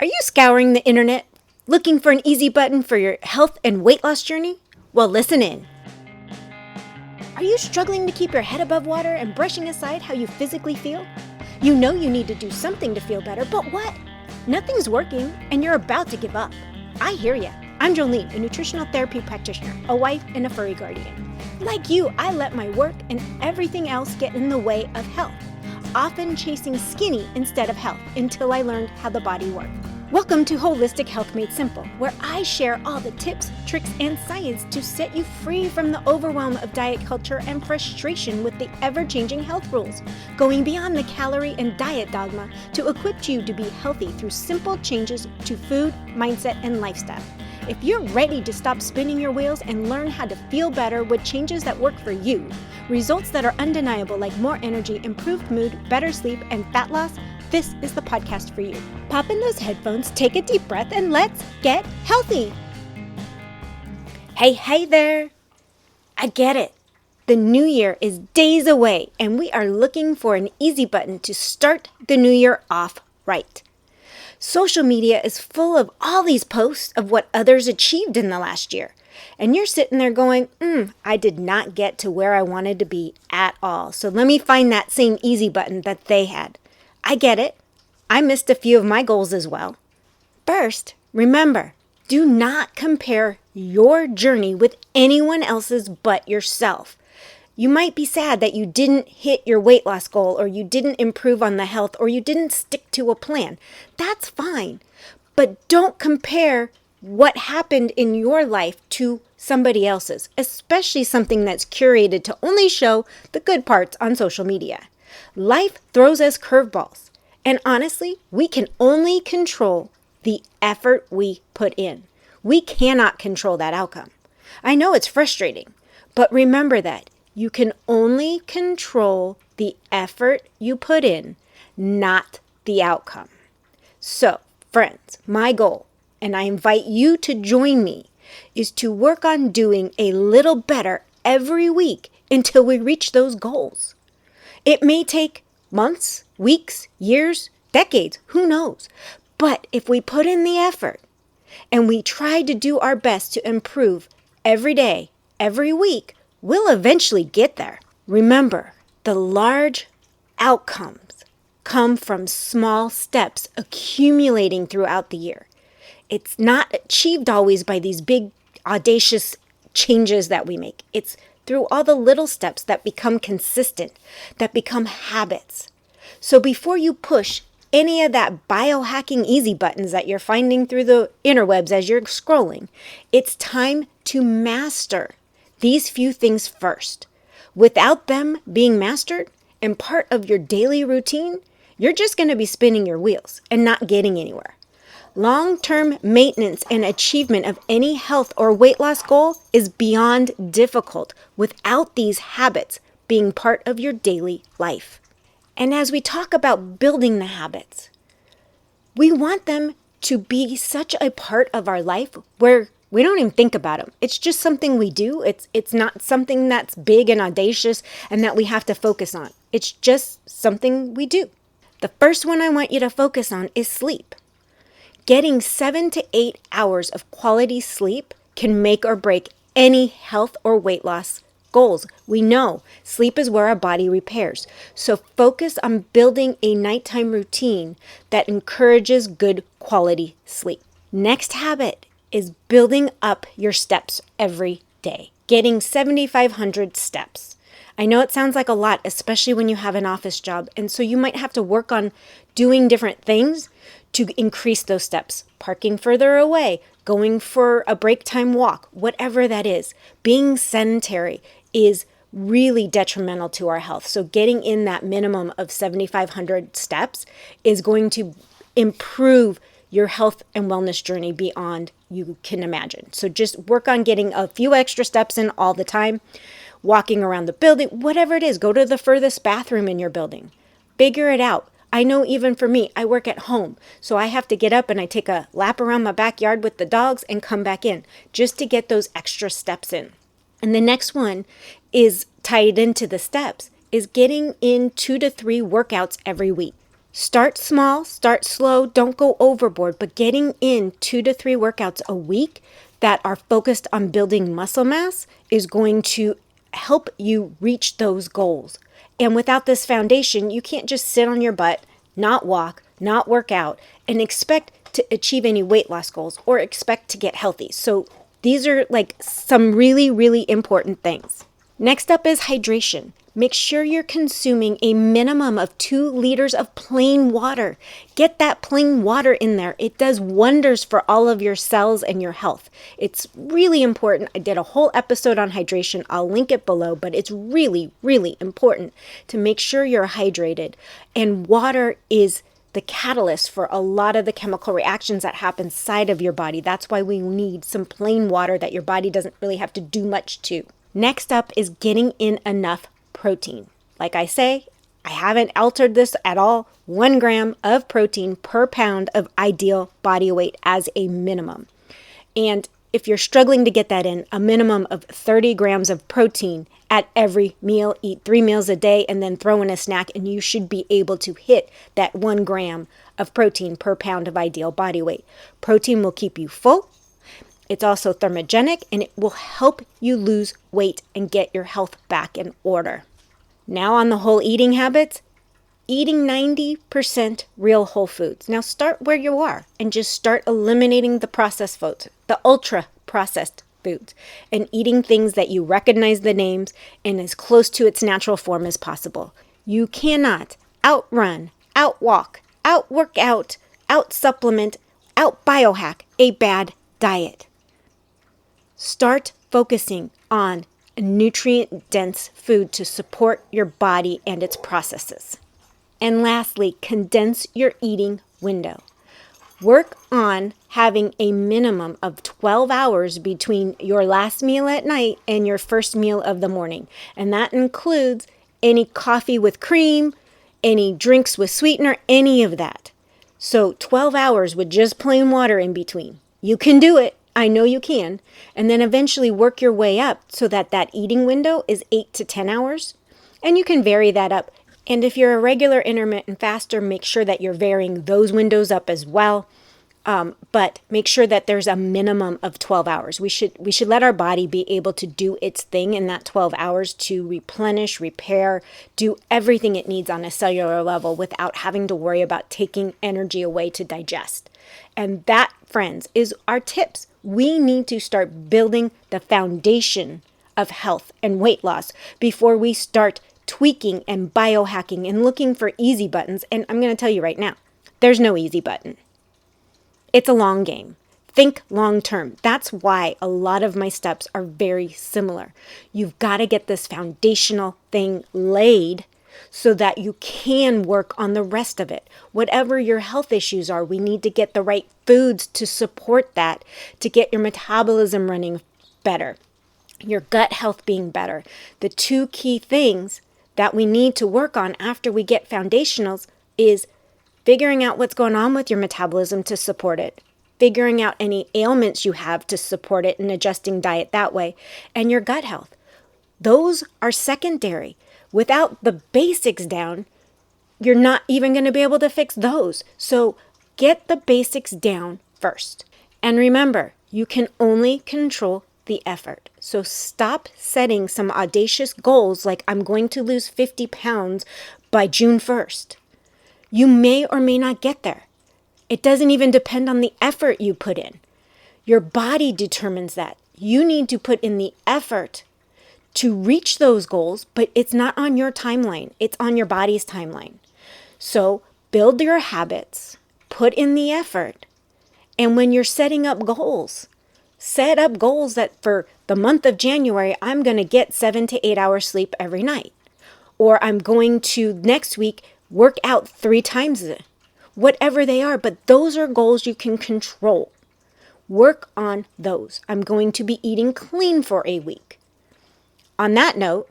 Are you scouring the internet looking for an easy button for your health and weight loss journey? Well, listen in. Are you struggling to keep your head above water and brushing aside how you physically feel? You know you need to do something to feel better, but what? Nothing's working and you're about to give up. I hear ya. I'm Jolene, a nutritional therapy practitioner, a wife, and a furry guardian. Like you, I let my work and everything else get in the way of health, often chasing skinny instead of health until I learned how the body worked. Welcome to Holistic Health Made Simple, where I share all the tips, tricks, and science to set you free from the overwhelm of diet culture and frustration with the ever-changing health rules, going beyond the calorie and diet dogma to equip you to be healthy through simple changes to food, mindset, and lifestyle. If you're ready to stop spinning your wheels and learn how to feel better with changes that work for you, results that are undeniable like more energy, improved mood, better sleep, and fat loss, this is the podcast for you. Pop in those headphones, take a deep breath, and let's get healthy. Hey there. I get it. The new year is days away, and we are looking for an easy button to start the new year off right. Social media is full of all these posts of what others achieved in the last year. And you're sitting there going, I did not get to where I wanted to be at all. So let me find that same easy button that they had. I get it. I missed a few of my goals as well. First, remember, do not compare your journey with anyone else's but yourself. You might be sad that you didn't hit your weight loss goal, or you didn't improve on the health, or you didn't stick to a plan. That's fine. But don't compare what happened in your life to somebody else's, especially something that's curated to only show the good parts on social media. Life throws us curveballs. And honestly, we can only control the effort we put in. We cannot control that outcome. I know it's frustrating, but remember that you can only control the effort you put in, not the outcome. So, friends, my goal, and I invite you to join me, is to work on doing a little better every week until we reach those goals. It may take months, weeks, years, decades, who knows? But if we put in the effort and we try to do our best to improve every day, every week, we'll eventually get there. Remember, the large outcomes come from small steps accumulating throughout the year. It's not achieved always by these big, audacious changes that we make. It's through all the little steps that become consistent, that become habits. So before you push any of that biohacking easy buttons that you're finding through the interwebs as you're scrolling, it's time to master these few things first. Without them being mastered and part of your daily routine, you're just going to be spinning your wheels and not getting anywhere. Long-term maintenance and achievement of any health or weight loss goal is beyond difficult without these habits being part of your daily life. And as we talk about building the habits, we want them to be such a part of our life where we don't even think about them. It's just something we do. It's not something that's big and audacious and that we have to focus on. It's just something we do. The first one I want you to focus on is sleep. Getting 7 to 8 hours of quality sleep can make or break any health or weight loss goals. We know sleep is where our body repairs. So focus on building a nighttime routine that encourages good quality sleep. Next habit is building up your steps every day. Getting 7,500 steps. I know it sounds like a lot, especially when you have an office job. And so you might have to work on doing different things to increase those steps, parking further away, going for a break time walk, whatever that is. Being sedentary is really detrimental to our health. So getting in that minimum of 7,500 steps is going to improve your health and wellness journey beyond you can imagine. So just work on getting a few extra steps in all the time, walking around the building, whatever it is. Go to the furthest bathroom in your building. Figure it out. I know even for me, I work at home, so I have to get up and I take a lap around my backyard with the dogs and come back in just to get those extra steps in. And the next one is tied into the steps, is getting in 2 to 3 workouts every week. Start small, start slow, don't go overboard, but getting in 2 to 3 workouts a week that are focused on building muscle mass is going to help you reach those goals. And without this foundation, you can't just sit on your butt, not walk, not work out, and expect to achieve any weight loss goals or expect to get healthy. So these are like some really, really important things. Next up is hydration. Make sure you're consuming a minimum of 2 liters of plain water. Get that plain water in there. It does wonders for all of your cells and your health. It's really important. I did a whole episode on hydration. I'll link it below, but it's really, really important to make sure you're hydrated. And water is the catalyst for a lot of the chemical reactions that happen inside of your body. That's why we need some plain water that your body doesn't really have to do much to. Next up is getting in enough protein. Like I say, I haven't altered this at all. 1 gram of protein per pound of ideal body weight as a minimum. And if you're struggling to get that in, a minimum of 30 grams of protein at every meal. Eat 3 meals a day and then throw in a snack, and you should be able to hit that 1 gram of protein per pound of ideal body weight. Protein will keep you full. It's also thermogenic, and it will help you lose weight and get your health back in order. Now on the whole eating habits, eating 90% real whole foods. Now start where you are and just start eliminating the processed foods, the ultra processed foods, and eating things that you recognize the names and as close to its natural form as possible. You cannot outrun, outwalk, outwork out, out-supplement, out-biohack a bad diet. Start focusing on a nutrient-dense food to support your body and its processes. And lastly, condense your eating window. Work on having a minimum of 12 hours between your last meal at night and your first meal of the morning. And that includes any coffee with cream, any drinks with sweetener, any of that. So 12 hours with just plain water in between. You can do it. I know you can. And then eventually work your way up so that that eating window is 8 to 10 hours. And you can vary that up. And if you're a regular intermittent faster, make sure that you're varying those windows up as well. But make sure that there's a minimum of 12 hours. We should let our body be able to do its thing in that 12 hours to replenish, repair, do everything it needs on a cellular level without having to worry about taking energy away to digest. And that, friends, is our tips. We need to start building the foundation of health and weight loss before we start tweaking and biohacking and looking for easy buttons. And I'm going to tell you right now, there's no easy button. It's a long game. Think long term. That's why a lot of my steps are very similar. You've got to get this foundational thing laid so that you can work on the rest of it. Whatever your health issues are, we need to get the right foods to support that, to get your metabolism running better, your gut health being better. The 2 key things that we need to work on after we get foundationals is figuring out what's going on with your metabolism to support it, figuring out any ailments you have to support it and adjusting diet that way, and your gut health. Those are secondary. Without the basics down, you're not even going to be able to fix those. So get the basics down first. And remember, you can only control the effort. So stop setting some audacious goals like I'm going to lose 50 pounds by June 1st. You may or may not get there. It doesn't even depend on the effort you put in. Your body determines that. You need to put in the effort to reach those goals, but it's not on your timeline. It's on your body's timeline. So build your habits, put in the effort, and when you're setting up goals, set up goals that for the month of January, I'm going to get 7 to 8 hours sleep every night. Or I'm going to next week work out 3 times a day. Whatever they are, but those are goals you can control. Work on those. I'm going to be eating clean for a week. On that note,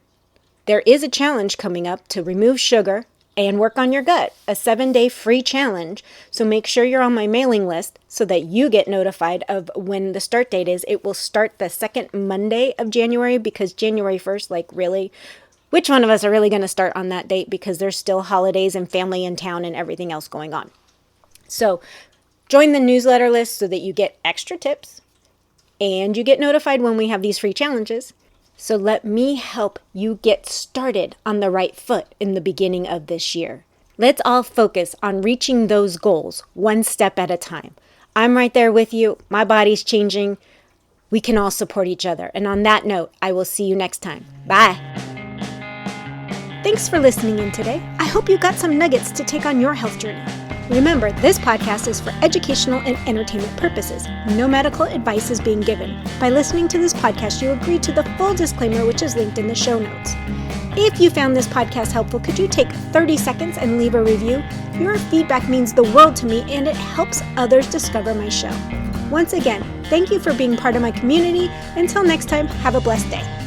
there is a challenge coming up to remove sugar and work on your gut, a 7-day free challenge. So make sure you're on my mailing list so that you get notified of when the start date is. It will start the second Monday of January because January 1st, like really, which one of us are really going to start on that date because there's still holidays and family in town and everything else going on. So join the newsletter list so that you get extra tips and you get notified when we have these free challenges. So let me help you get started on the right foot in the beginning of this year. Let's all focus on reaching those goals one step at a time. I'm right there with you. My body's changing. We can all support each other. And on that note, I will see you next time. Bye. Thanks for listening in today. I hope you got some nuggets to take on your health journey. Remember, this podcast is for educational and entertainment purposes. No medical advice is being given. By listening to this podcast, you agree to the full disclaimer, which is linked in the show notes. If you found this podcast helpful, could you take 30 seconds and leave a review? Your feedback means the world to me, and it helps others discover my show. Once again, thank you for being part of my community. Until next time, have a blessed day.